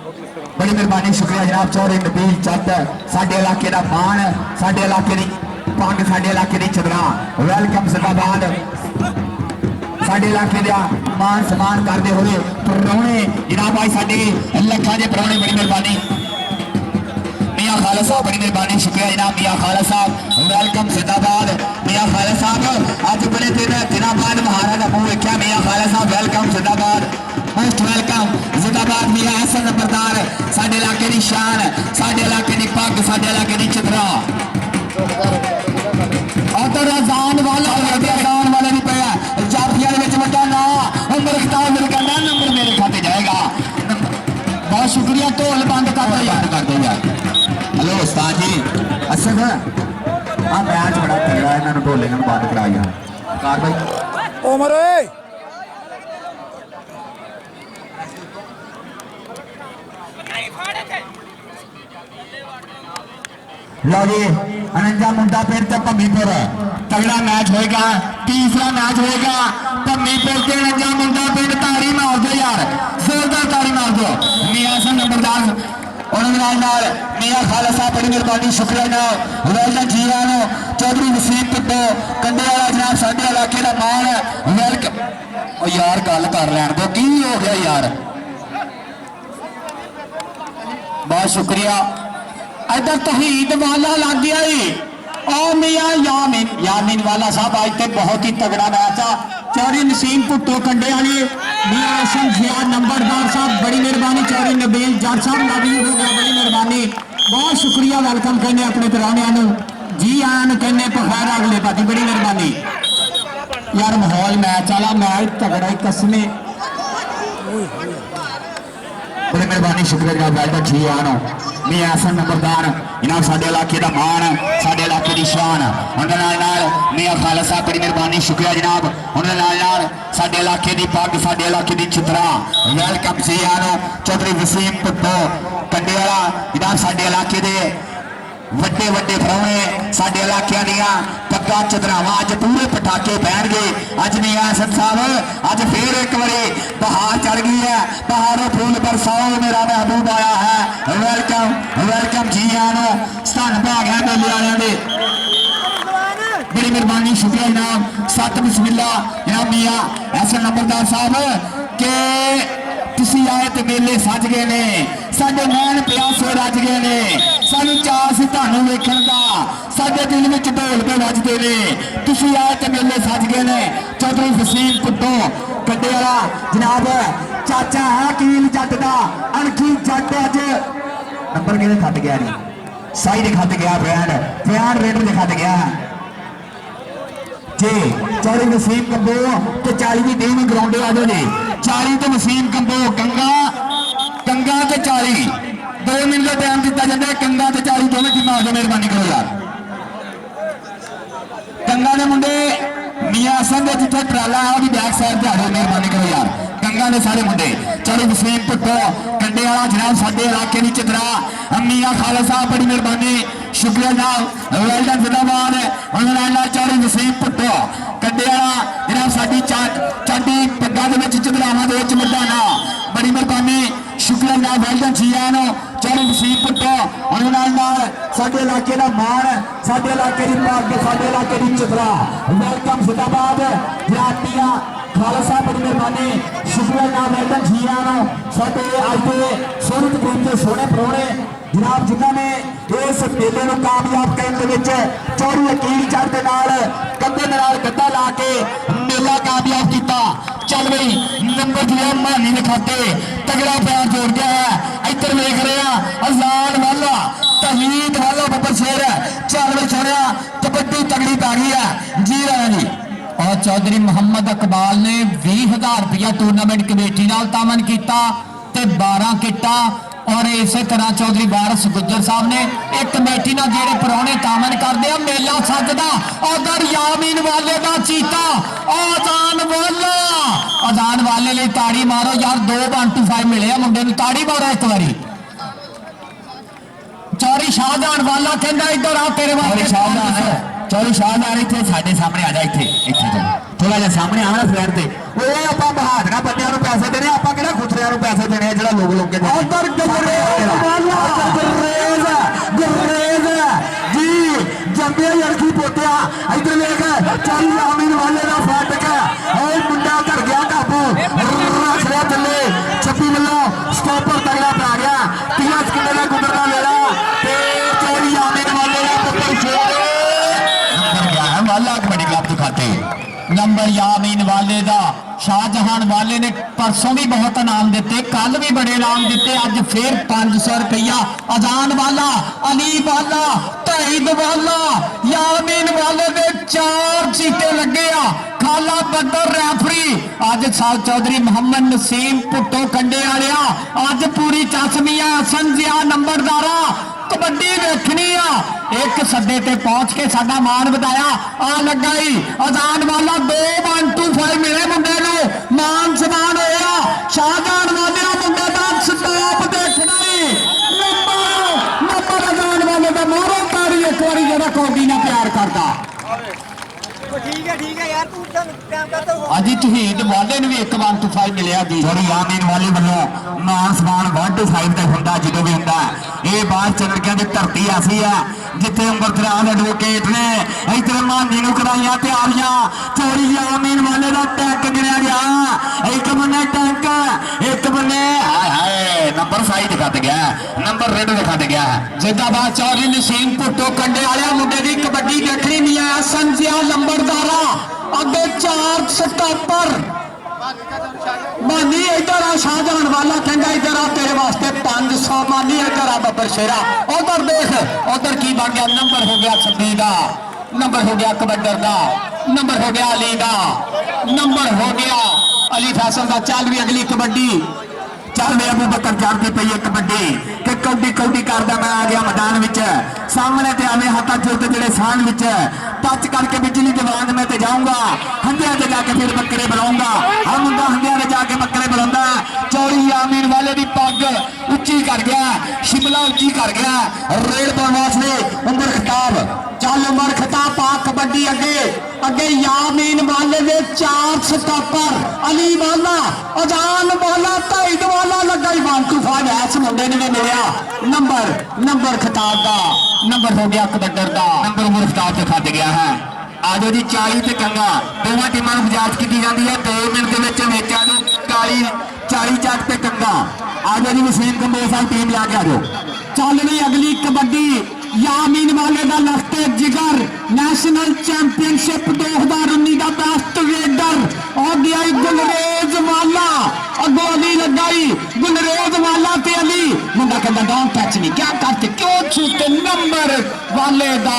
बड़ी मेहरबानी शुक्रिया जनाब चौधरी नबील चंद साडे इलाके का मान साडे इलाके की पंग साडे इलाके की चदरा वेलकम जिंदाबाद साडे इलाके का मान सम्मान करते हुए परौने जनाब भाई साडे लखा के परौने बड़ी मेहरबानी मियां खालिद साहब बड़ी मेहरबानी शुक्रिया जनाब मियां खालिद साहब वेलकम जिंदाबाद मियां खालिद साहब अज बड़े दिनों बाद महाराज का मुंह वेख्या मियां खालिद साहब वेलकम जिंदाबाद मोस्ट वेलकम जिंदाबाद मियां हसन नंबरदार साडे इलाके की शान साडे इलाके की पग साडे इलाके की चदरा और अजान वाला अजान वाले नहीं पाया जाफिया वड्डा ना उम्र खिताब मिल गया नंबर मेरे खाते जाएगा बहुत शुक्रिया ढोल बंद कर दो यार कर दो यार हेलो उस्ताद जी असद आ मैच बड़ा तगड़ा है इन्होंने ढोले बंद करा यार कार भाई उमर लो जी अनंजा मुंडा पेड़ ते भमीपुर तगड़ा मैच होएगा तीसरा मैच होएगा भमीपुर के अनंजा मुंडा पेड़ ताड़ी मार दो यार जोरदार ताड़ी मार दो मियां हसन नंबरदार और मियां खालिद साहब बड़ी मेहरबानी शुक्रिया जनाब वेलकम जी आनो चौधरी वसीम पिट्टो कंडे वाला जनाब साडे इलाके का मान है वेलकम ओ यार गल कर लैन दो की हो गया यार बहुत शुक्रिया इधर तहीद वाला लग गया और मियां यामीन यामीन वाला साहब आज तक बहुत ही तगड़ा मैच आ चौधरी नसीम भुट्टो कंडे वाली मियां हसन जियाद नंबरदार साहब बड़ी मेहरबानी चौधरी नबील जट साहब लव यू हो गया बड़ी मेहरबानी बहुत शुक्रिया वेलकम कहने अपने पराने जी आन कहने पखैर अगले पाती बड़ी मेहरबानी यार माहौल मैच वाला मैच तगड़ा ही कसमे बड़ी मेहरबानी शुक्रिया जनाब वेलकम जी आनो मियां हसन नंबरदार जनाब साडे इलाके का मान साडे इलाके की शान उनके मियां खालिद साहब बड़ी मेहरबानी शुक्रिया जनाब उनके साडे इलाके की पग साडे इलाके की चित्रा वेलकम जी आनो चौधरी वसीम भुट्टो कंडे वाला जनाब साडे इलाके के ਵੱਡੇ ਵੱਡੇ ਫਰੌਣੇ ਸਾਡੇ ਇਲਾਕਿਆਂ ਦੀਆਂ ਪੱਗਾਂ ਚਦਰਾਵਾਂ ਅੱਜ ਪੂਰੇ ਪਟਾਕੇ ਪੈਣਗੇ ਅੱਜ ਮਿयां हसन साहब ਅੱਜ ਫੇਰ ਇੱਕ ਵਾਰੀ ਬਹਾਰ ਚੜ ਗਈ ਹੈ बहारों फूल बरसाओ मेरा महबूब आया है वेलकम वेलकम जी आनो स्थान भाग है मेले वालियां दे बड़ी मेहरबानी शुक्रिया जनाब सत बिस्मिल्ला जनाब मियां हसन नंबरदार साहब के तुसी आए तो मेले सज गए ने साडे नैन प्यासे रज गए ने सानू चाह सी तुहानू वेखण दा साडे दिल विच ढोल पे वजदे ने तुसी आए तो मेले सज गए ने चौधरी वसीम भुट्टो कंडे वाला जनाब चाचा है कील जट दा अणखी जट अज नंबर किहदे खत गया जी साई दे खत गया बयान रेडर दे खत गया जी चौधरी वसीम कंबो ते 40 की टीम ग्राउंड आ जाओ जी 40 तो वसीम कंबो कंगा कंगा ते 40 2 मिनट का टाइम दिता जाता है कंगा ते 40 दोवें टीमां आ जाओ मेहरबानी करो यार कंगा ने मुंडे मियां हसन दे जिथे ट्राला है वो बैक साइड ते आ जाओ मेहरबानी करो यार कंगा ने सारे मुंडे चौधरी वसीम भुट्टो कंडे वाला जनाब साडे इलाके की चित्रा मियां खालिद साहब बड़ी मेहरबानी शुक्रिया जनाब वेलडन जिंदाबाद उन्होंने चौधरी वसीम भुट्टो कंडे वाला जनाब साडी चाटी पग्गां दे विच चदरावां दे विच मुद्दा ना बड़ी मेहरबानी शुक्रिया जनाब वेलडन जी आनो चौधरी वसीम भुट्टो उन्होंने साडे इलाके का मान साडे इलाके की पग साडे इलाके की चदरा वेलकम जिंदाबाद जनाब मियां खालिद साहब बड़ी मेहरबानी शुक्रिया जनाब वेलडन जी आनो साडे अज दे सोहने तकरीब के सोहने परौने जनाब जिन्होंने इस मेले को कामयाब करने चौधरी अकील जट के नाल कंधे नाल गद्दा ला के मेला कामयाब किया चल बई नंबर दिया मानी ने खाते तगड़ा प्यार जोड़ गया है इधर वेख रहे हैं अजान वाला तहीद वाला बब्बर शेर है चल बई छोड़िया कबड्डी तगड़ी पा गई है जी रहा जी और चौधरी मोहम्मद इकबाल ने 20,000 रुपया टूर्नामेंट कमेटी नाल तामन किया 12 किटा और इस तरह चौधरी वारस गुज्जर साहब ने एक कमेटी ना जेड़े परौने तामन करते हैं मेला सजदा उधर यामीन वाले का चीता अजान वाले लिए ताड़ी मारो यार 2 1-5 मिले मुंडे ताड़ी मारो एक बारी चौधरी शाहजहान वाला कहना इधर आ तेरे वाले चौधरी शाहजहान इतने साढ़े सामने आ जा इतने थोड़ा जिहा सामने आना फ्लैट से वो आपां बहादुर बंदियां नूं पैसे देने आपां किहड़ा खुसरियां नूं पैसे देने जिहड़ा लोग लोग के उधर गुरेज जी जंबे लड़की पोटिया इधर देख चल आमीन वाले का फाटक है मुंडा कर गया काबू रख लिया थले छप्पी वालों स्टॉपर तगड़ा पै गया 30 किले का गुजरना लेना चोरी आमीन वाले का पुत्र शेर नंबर क्या है वाला कबड्डी क्लब के खाते नंबर यामीन वाले का शाहजहान वाले ने परसों भी बहुत इनाम दिते कल भी बड़े इनाम दिते अज फिर 500 रुपया अजान वाला अली वाला तईद वाला यामीन वाले दे 4 सीटे लगे आ खाला बदर रैफरी अज साल चौधरी मोहम्मद नसीम भुट्टो कंडे वालिया अज पूरी चसमिया हसन जिया नंबरदारा कबड्डी देखनी आ एक सदे ते पहुंच के साडा मान बताया आ लगाई अजान वाला 2 125 मिले मुंडे नूं मान समान होया शाहजहान वाले मुंडे दा स्टॉप देखना नंबर अजान वाले दा मारो तारी एक बारी जेड़ा कौडी ना प्यार करदा ठीक है यार तू टाइम करता अजी तहीद वाले ने भी 1 125 मिलिया जी सॉरी यामीन वाले वालों मान समान 125 ते हुंदा ਜਦੋਂ ਵੀ ਹੁੰਦਾ ਇਹ ਬਾਹਰ ਚਨੜਕਿਆਂ ਦੀ ਧਰਤੀ ਐਸੀ ਹੈ ਜਿੱਥੇ ਅੰਮ੍ਰਿਤਰਾਜ ਐਡਵੋਕੇਟ ਨੇ ਇਧਰ ਮਾਨੀ ਨੂੰ ਕਰਾਈਆਂ ਤਿਆਰੀਆਂ ਚੋਰੀ यामीन वाले ਦਾ ਟੈਂਕ ਗਿਣਿਆ ਗਿਆ ਇੱਕ ਬੰਨੇ ਟੈਂਕ ਇੱਕ ਬੰਨੇ ਹਾਏ ਹਾਏ ਨੰਬਰ ਸਾਈਡ ਘਟ ਗਿਆ ਨੰਬਰ ਰੈਡ ਦਿਖਾ ਦੇ ਗਿਆ ਜਿੰਦਾਬਾਦ ਚੌਧਰੀ ਨਸੀਮ ਭੁੱਟੋ ਕੰਡੇ ਵਾਲਿਆ ਮੁੰਡੇ ਦੀ ਕਬੱਡੀ ਦੇਖਣੀ ਨਹੀਂ ਆ ਸੰਜਿਆ ਨੰਬਰਦਾਰਾ अगे 4 स्टॉपर मानी इधर आ शाहजहान वाला कहना इधर आ तेरे वास्ते 500 मानी इधर आ बब्बर शेरा उधर देख उधर की बन गया नंबर हो गया छब्बी का नंबर हो गया कबड्डर का नंबर हो गया अली का नंबर हो गया अली फैसल का चल भी अगली कबड्डी चल वे अबू बकर चढ़ती पई है कबड्डी कि कौडी कौडी करदा मैं आ गया मैदान विच सामने ते आवे हाथा चुलते जेड़े सान विच टच करके बिजली दीवान में ते जाऊंगा हंडिया ते जाके फिर बकरे बुलाऊंगा हम मुंडा हंडिया ते जाके बकरे बुलांदा चौड़ी यामीन वाले दी पग उच्ची कर गया शिमला उच्ची कर गया रेड बनवास ने उमर खिताब चल उमर खिताब पा कबड्डी अगे अगे यामीन वाले दे 4 स्टॉपर अली वाला अजान वाला तईद वाला लगा 125 ऐस मुंडे ने भी मिलिया नंबर खिताब का नंबर हो गया कबड्डर का नंबर उमर खिताब से खट गया है आजो जी 40 ते कंगा दोवां टीमां नूं गुजारिश की जाती है 2 मिनट के विच मेचा नूं 40 जट ते कंगा आजो जी वसीम कंबोज साहब टीम ला के आजो चल रही अगली कबड्डी यामीन वाले का लखते जिगर नेशनल चैंपियनशिप 2019 का बेस्ट रेडर और गया गुलरेज वाला अगो अली लगाई गुलरेज वाला ते अली मुंडा कहता डोंट टच मी क्या करते क्यों छूते नंबर वाले दा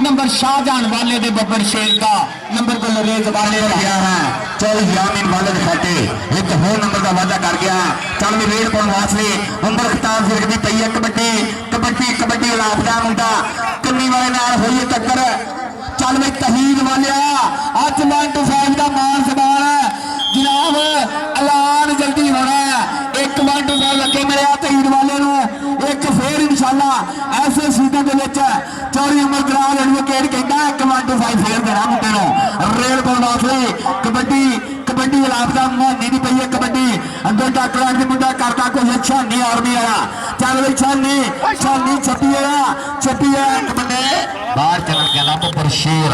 नंबर शाहजहान वाले दे बब्बर शेर का नंबर गुलरेज वाले का गया है चल यामीन वाले के खाते एक होर नंबर का वादा कर गया चल भी रेड पाउण वास्ते उमर खिताब फिर भी पई है कबड्डी कबड्डी कबड्डी लापदा मुंडा कन्नी वाले नाल होई है टक्कर चल वे तहीद वाले अज 125 का मान समान है जनाब ऐलान जल्दी होना है 1 125 लगे मिले तहीद वाले नूं एक फिर इंशाल्लाह ऐसे सीजन दे विच चौरी उमर दराज एडवोकेट कहता 1 125 फिर देना मुंडे नूं रेल बनवासले कबड्डी कबड्डी लापदा मोहनी दी पई है कबड्डी अंदर डॉक्टर अज मुंडा करता कुछ अच्छा नहीं और भी आया चल वे छानी छपी है एक बंदे बाहर चल गया ना पर शेर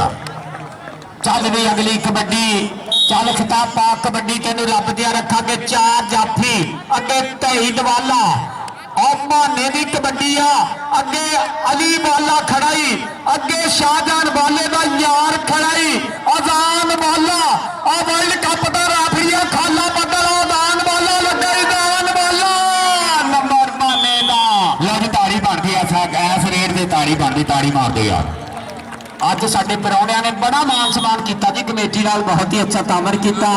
चल भी अगली कबड्डी चल खिताब पा कबड्डी तेन रब दिया रखा के 4 जाफी अगे तहीद वाला और मोहने की कबड्डी आ अगे अली वाला खड़ाई अगे शाहजहान वाले का यार खड़ाई अजान वाला और वर्ल्ड कप का रेफरी खाला बदल अजान वाला लगा अजान वाला नंबर मोहने का लग ताड़ी बन गई ऐस रेट से ताड़ी बनती ताड़ी मार दे यार अज साडे परौणिया ने बड़ा मान सम्मान किया जी कमेटी नाल बहुत ही अच्छा तामर किया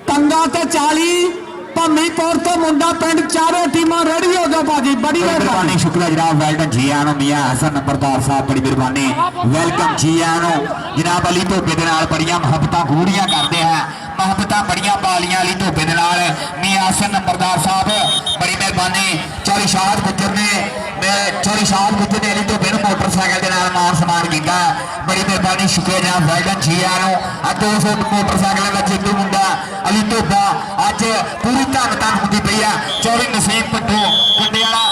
कंगा ते 40 भमीपुर तो मुंडा पिंड चारों टीमां रेडी हो गए भाजी बड़ी मेहरबानी शुक्रिया जनाब वेलकम जी आनो मियां हसन नंबरदार साहब बड़ी मेहरबानी वेलकम जी आनो जनाब अली धोबे दे नाल बड़ियां मुहब्बतां गूढ़ियां करते हैं ਮੁਹੱਬਤਾਂ ਬੜੀਆਂ ਪਾਲੀਆਂ ਅਲੀ ਧੋਬੇ ਦੇ ਨਾਲ ਮੀਆਂ ਹਸਨ ਨੰਬਰਦਾਰ ਸਾਹਿਬ ਬੜੀ ਮਿਹਰਬਾਨੀ ਚੌਰੀ ਸ਼ਾਹਦ ਗੁੱਜਰ ਨੇ ਚੌਰੀ ਸ਼ਾਹਦ ਗੁੱਜਰ ਨੇ ਅਲੀ ਧੋਬੇ ਨੂੰ ਮੋਟਰਸਾਈਕਲ ਦੇ ਨਾਲ ਮਾਨ ਸਨਮਾਨ ਕੀਤਾ ਬੜੀ ਮਿਹਰਬਾਨੀ ਸ਼ੁਕਰੀਆ ਜਨਾਬ ਵੈਲਡਨ ਜੀਆ ਨੂੰ ਅੱਜ 200 ਮੋਟਰਸਾਈਕਲ ਦਾ ਜੇਤੂ ਮੁੰਡਾ ਅਲੀ ਧੋਬਾ ਅੱਜ ਪੂਰੀ ਧੰਨ ਧੰਨ ਹੁੰਦੀ ਪਈ ਆ ਚੌਰੀ ਨਸੀਬ ਭੱਟੂ ਕੰਡੇ ਵਾਲਾ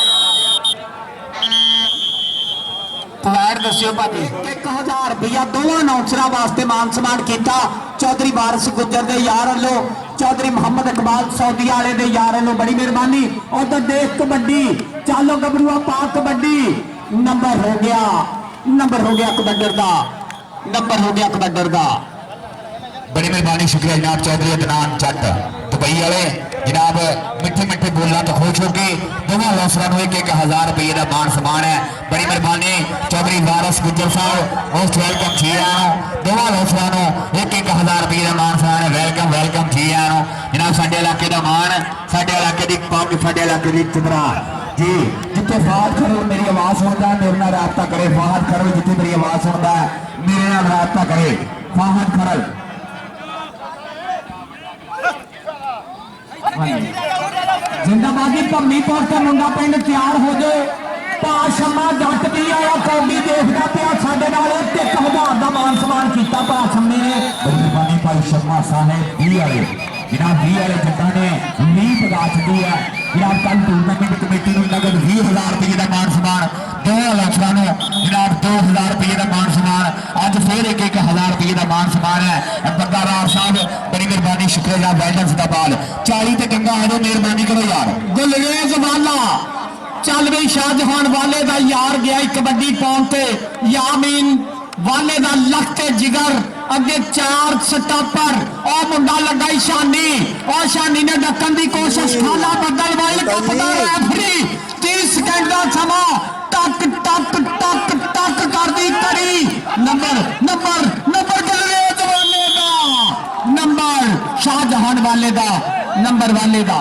ਪਵਾੜ ਦੱਸਿਓ ਭਾਜੀ 1000 ਰੁਪਇਆ ਦੋਵਾਂ ਅਨਾਉਂਸਰਾਂ ਵਾਸਤੇ ਮਾਨ ਸਨਮਾਨ ਕੀਤਾ ਚੌਧਰੀ ਵਾਰਿਸ ਗੁੱਜਰ ਦੇ ਯਾਰ ਵੱਲੋਂ ਚੌਧਰੀ ਮੁਹੰਮਦ ਇਕਬਾਲ ਸੌਦੀ ਵਾਲੇ ਦੇ ਯਾਰ ਵੱਲੋਂ ਬੜੀ ਮਿਹਰਬਾਨੀ ਉਧਰ ਦੇਖ ਕਬੱਡੀ ਚਾਲੋ ਗੱਭਰੂਆ ਪਾ ਕਬੱਡੀ ਨੰਬਰ ਹੋ ਗਿਆ ਕਬੱਡਰ ਦਾ बड़ी मेहरबानी शुक्रिया जनाब चौधरी अदनान जट दुबई वाले जनाब मिठे मिठे बोलों तो खुश हो गए दोनों हौसलों एक 1000 रुपये का मान सम्मान है बड़ी मेहरबानी चौधरी वारिस गुज्जर साहब मोस्ट वेलकम जी दोनों हौसलों एक 1000 रुपये का मान सम्मान है वेलकम जी जनाब साडे इलाके का मान साडे इलाके की पग साडे इलाके की चिमरा जी जिथे फाहद करो मेरी आवाज़ सुनता है मेरे नाल राबता करे फाहद करो जिथे मेरी आवाज़ सुनता है मेरे नाल राबता करे फाहद खरल जिंदाबादी भम्मीपुर का मुंडा पिंड तैयार हो जाए भाषमा जट भी आया कौडी देखता पिया साडे नाल 1000 का मान सम्मान किया भाषमे ने मेहरबानी भाई शर्मा साहब भी आए जनाब भी वाले जट्टा ने नींह पगा दी है जनाब कल टूर्नामेंट कमेटी को नगद 20000 रुपये का मान सम्मान दो अफसरों जनाब 2000 रुपये का मान सम्मान अज फिर एक 1000 रुपये का मान सम्मान है बंदारार साहब बड़ी मेहरबानी शुक्रिया वेल्डन जिंदाबाद 40 ते गंगा आ जाओ मेहरबानी करो यार गुलरेज वाला चल भी शाहजहान वाले का यार गया कबड्डी पाउन ते यामीन वाले का लख ते जिगर अगे 4 स्टॉपर और मुंडा लगा शानी और शानी ने डकन की कोशिश खाला बदल वर्ल्ड कप का रेफरी 30 सेकंड का समा टक टक टक टक कर दी करी नंबर गुलरेज वाले का नंबर शाहजहान वाले का नंबर वाले का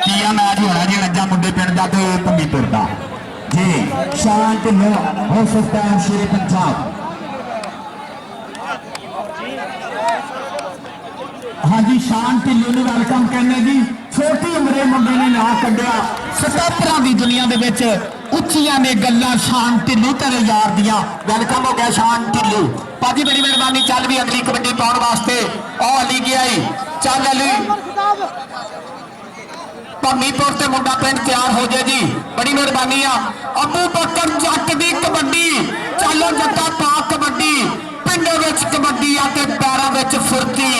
किया मैच होना जी रज्जा मुंडे पिंड का तो भम्मीपुर का जी शान ढिल्लो हो सकता है शेरे पंजाब हाँ जी शान ढिल्लो ने वेलकम कहने जी छोटी उम्रे मुंडे ने ना कढ़िया स्टॉपरां की दुनिया दे विच उच्चियां ने गल्लां शान ढिल्लो तेरे यार दियां वेलकम हो गया शान ढिल्लो भाजी बड़ी मेहरबानी चल भी अगली कबड्डी पाउण वास्ते ओ अली गया चल अली भम्मीपुर से मुंडा पिंड तैयार हो जाए जी बड़ी मेहरबानी अबू बकर जट की कबड्डी चलो जट्टा पा कबड्डी पिंडों में कबड्डी आते पैरों में फुर्ती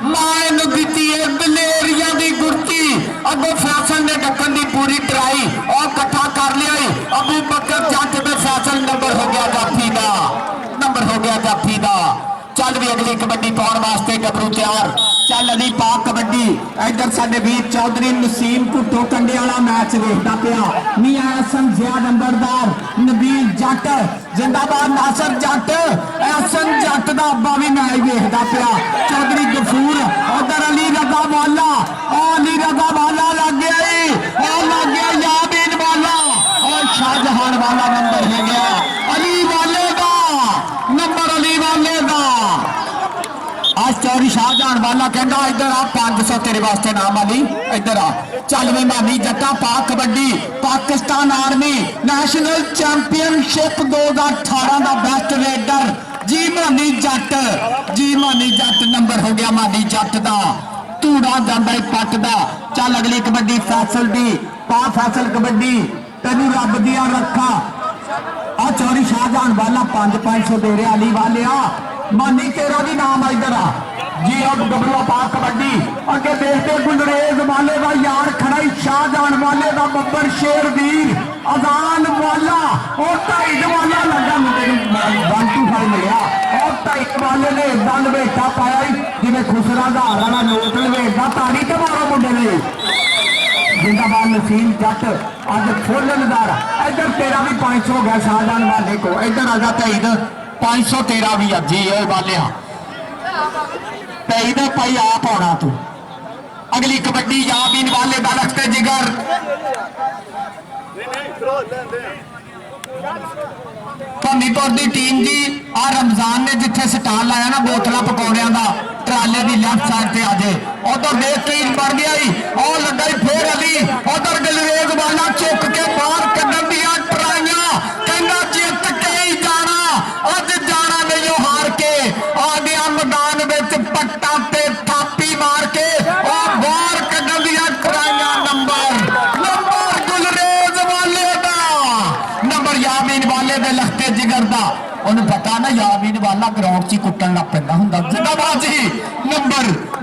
माए दी दलेरिया की गुरती अगो फैसल ने डकन की पूरी ट्राई और कट्ठा कर लिया अबू बकर जट में फैसल नंबर हो गया जाफी का चल भी अगली कबड्डी पाउण वास्ते गबरू तैयार चल अली पा कबड्डी इधर साडे वीर चौधरी नसीम भुट्टो कंडे वाला मैच देखता पिया मियां हसन जिया नंबरदार नबील जट जिंदाबाद नासर जट हसन जट दा अब्बा भी मैच देखता पिया चौधरी गफूर उधर अली रजा वाला लग गया यामीन वाला और शाहजहान वाला नंबर हो गया अली वाले का नंबर अली वाले का आज चौरी शाहजहान वाला कहना इधर आ 500 तेरे वास्ते नाम अली इधर आ चल वे मानी जट्टा पा kabaddi Pakistan army national championship 2018 का बेस्ट रेडर जी मानी जट नंबर हो गया मानी जट का धूड़ा जाता है पट का चल अगली कबड्डी फैसल दी पा फैसल कबड्डी तेन रब दिया रखा आ चौरी शाहजहान वाला 500 दे रहा अली वाले मानी तेरा भी नाम इधर आ जी अब गबरूआ पा कबड्डी अगे देखते गुलरेज वाले का यार खड़ा शाहजहान वाले का बब्बर शेर वीर अजान वाला और ढाई वाला लगा मुझे 125 मिलिया और ढाई वाले ने दल बेटा पाया जिन्हें खुसरा का वाला नोट लवेटा तारी तो मारो मुंडे ने जिंदाबाद नसीम जट अज फुल नजारा इधर तेरा भी 500 हो गया शाहजहान वाले को इधर आ जा तईद 500 तेरा भी अजी वाले तईद भाई आप आना तू अगली कबड्डी यामीन वाले का रखते जिगर ਭੰਮੀਪੁਰ ਦੀ ਟੀਮ ਜੀ ਆ ਰਮਜ਼ਾਨ ਨੇ ਜਿੱਥੇ ਸਟਾਲ ਲਾਇਆ ਨਾ ਬੋਤਲਾਂ ਪਕੌੜਿਆਂ ਦਾ ਟਰਾਲੇ ਦੀ ਲੈਫਟ ਸਾਈਡ ਤੇ ਆਜੇ ਉਧਰ ਦੇਖ ਕੀ ਬਣ ਗਿਆ ਜੀ ਉਹ ਲੱਗਾ ਹੀ ਫੇਰ ਅਲੀ ਉਧਰ ਗਲਰੇਜ਼ ਵਾਲਾ ਚੁੱਕ ਕੇ ਬਾਹਰ ਕੱਢਣ ਦੀਆਂ ਟਰਾਈਆਂ ਕਹਿੰਦਾ ਜਿੱਤ ਕੇ ਹੀ ਜਾਣਾ ਅੱਜ ਜਾਣਾ ਨਹੀਂ ਹਾਰ ਕੇ ਆ ਗਿਆ ਮੈਦਾਨ ਵਿੱਚ ਪੱਟਾ ਤੇ ਥਾਪੀ ਮਾਰ ਕੇ ਉਹ ਬਾਹਰ ਕੱਢਣ ਦੀਆਂ ਟਰਾਈਆਂ ਨੰਬਰ ਗੁਲਰੇਜ਼ ਵਾਲੇ ਦਾ ਨੰਬਰ ਯਾਮੀਨ ਵਾਲੇ ਦੇ ਲਖਤੇ ਜਿਗਰ ਦਾ ਉਹਨੂੰ ਪਤਾ ਨਾ ਯਾਮੀਨ ਵਾਲਾ ਗਰਾਊਂਡ 'ਚ ਕੁੱਟਣ ਲੱਗ ਪੈਂਦਾ ਹੁੰਦਾ ਜਿੰਦਾਬਾਦ ਜੀ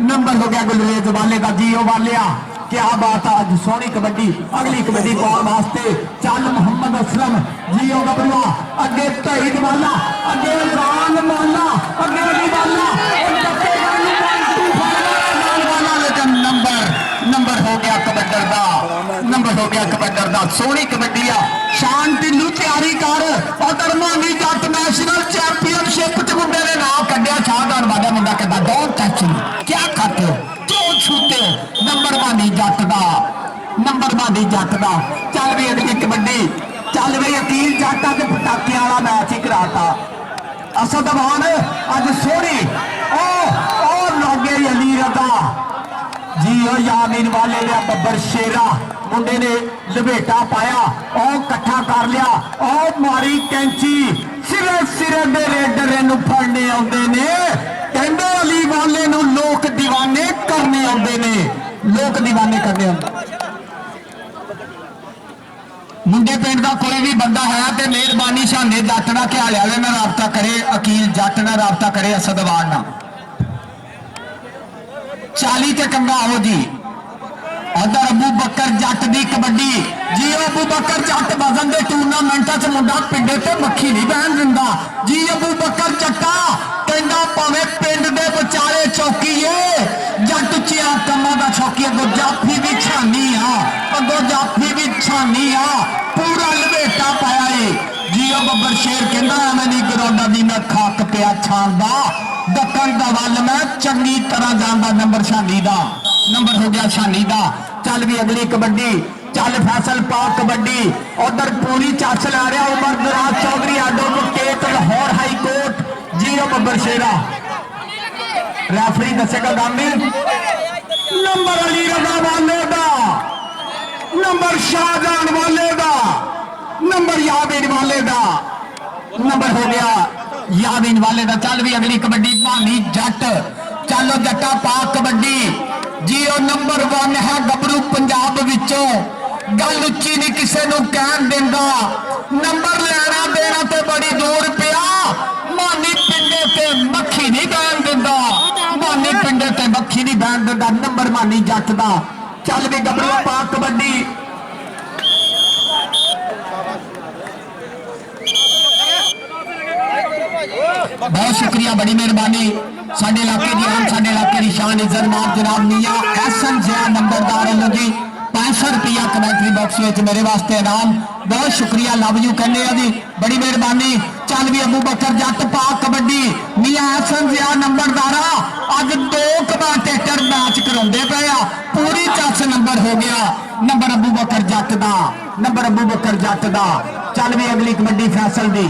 नंबर हो गया गुलरेज वाले का जियो वालिया क्या बात है आज सोनी कबड्डी अगली कबड्डी पाने वास्ते चल मोहम्मद असलम जियो गबरुआ अगे तहीद वाला अगे इमरान वाला अगे अली वाला लेकिन नंबर हो गया कबड्डर दा नंबर हो गया कबड्डर दा सोनी कबड्डी आ शान ढिल्लू तैयारी कर उधर मानी जट नेशनल चैंपियनशिप च मुंडे ने नाम कढ़िया शाहजान वाला मुंडा कहता डोंट टच मी क्या करते हो क्यों छूते हो नंबर मानी जट दा चल भी अगली कबड्डी चल भी अकील जट अज पटाखे वाला मैच ही कराता असद अमान अज सोहनी ओ लगे अली रदा जी ओ यामीन वाले ने बब्बर शेरा मुंडे ने लपेटा पाया ओ कट्ठा कर लिया ओ मारी कैंची सिरे दे रेडर नूं फड़ने आउंदे ने कहंदे अली वाले नूं लोक दीवाने करने आउंदे ने लोक दीवाने करने आउंदे मुंडे पिंड का कोई भी बंदा है तो मेहरबानी शाने जट का ख्याल वाले ना राबता करे अकील जट ना राबता करे असदवान ना 40 ते कंगा आओ जी उधर अबू बकर जट की कबड्डी जी अबू बकर जट वजन के टूरनामेंटा च मुंडा पिंडे ते मक्खी नहीं बहन दिंदा जी अबू बकर जट्टा कहंदा भावे पिंड दे विचाले चौकी है जट उचिया कमां दा चौकी अगो जाफी भी छानी आ पूरा लपेटा पाया है जी बब्बर शेर कहंदा मैं नहीं ग्राउंडा दी मैं खाक पिया छांदा दक्कन दा वल मैं चंगी तरह जानदा नंबर शानी दा नंबर हो गया शानी दा चल भी अगली कबड्डी चल फैसल पाक कबड्डी उधर पूरी चस ला रहा Umar Daraz Chaudhry advocate Lahore high court ji बब्बर शेरा रेफरी दसेगा गामी नंबर अली रजा वाले दा नंबर शाहजहान वाले दा नंबर यामीन वाले दा नंबर हो गया यामीन वाले दा चल भी अगली कबड्डी भानी जट चलो जट्टा पाक कबड्डी जी नंबर 1 है गबरू पंजाब विचों गल उच्ची नहीं किसी नूं कहन दिंदा नंबर लेना देना तो बड़ी दूर पिया मानी पिंडे ते मक्खी नहीं बहन दिंदा मानी पिंडे ते मक्खी नहीं बहन दिंदा नंबर मानी जट दा चल भी गबरू पाक कबड्डी बहुत शुक्रिया बड़ी मेहरबानी साडे इलाके की आम साडे इलाके की शान इज्जत माफ जनाब मियां एहसन जिया नंबरदार लो जी 500 रुपया कमेंटरी बॉक्स में मेरे वास्ते इनाम बहुत शुक्रिया लव यू कहने जी बड़ी मेहरबानी चल भी अबू बकर जट पाक कबड्डी मियां एहसन जिया नंबरदारा अज 2 कमाटेटर मैच कराउंदे पे पूरी चस नंबर हो गया नंबर अबू बकर जट दा नंबर अबू बकर जट दा चल भी अगली कबड्डी फैसल दी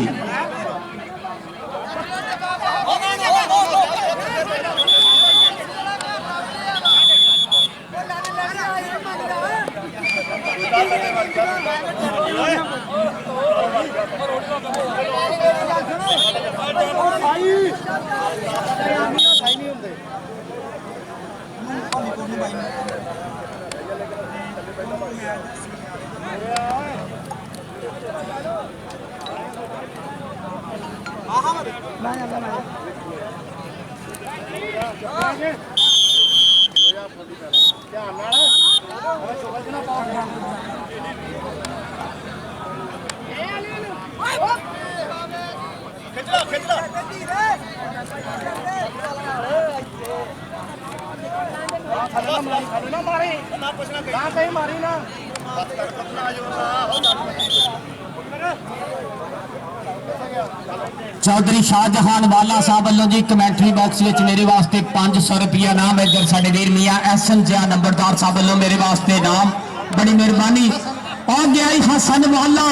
चौधरी शाहजहान वाला साहब वालों जी कमेंटरी बॉक्स में मेरे वास्ते 500 रुपया नाम इधर साडे वीर मियां एहसन जिया नंबरदार साहब वालों मेरे वास्ते नाम बड़ी मेहरबानी आ गया हसन वाला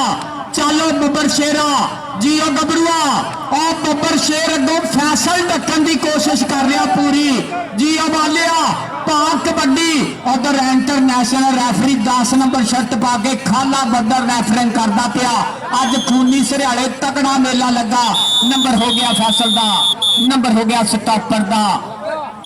चलो बब्बर शेरा जियो गबरुआ और बब्बर शेर अगों फैसल ढकन की कोशिश कर रहा पूरी जियो वालिया पाक कबड्डी उधर इंटरनेशनल रैफरी 10 नंबर शर्ट पा के खाला बदर रैफरिंग करता पिया अज खूनी सरियाले तगड़ा मेला लगा नंबर हो गया फैसल का नंबर हो गया स्टॉपर का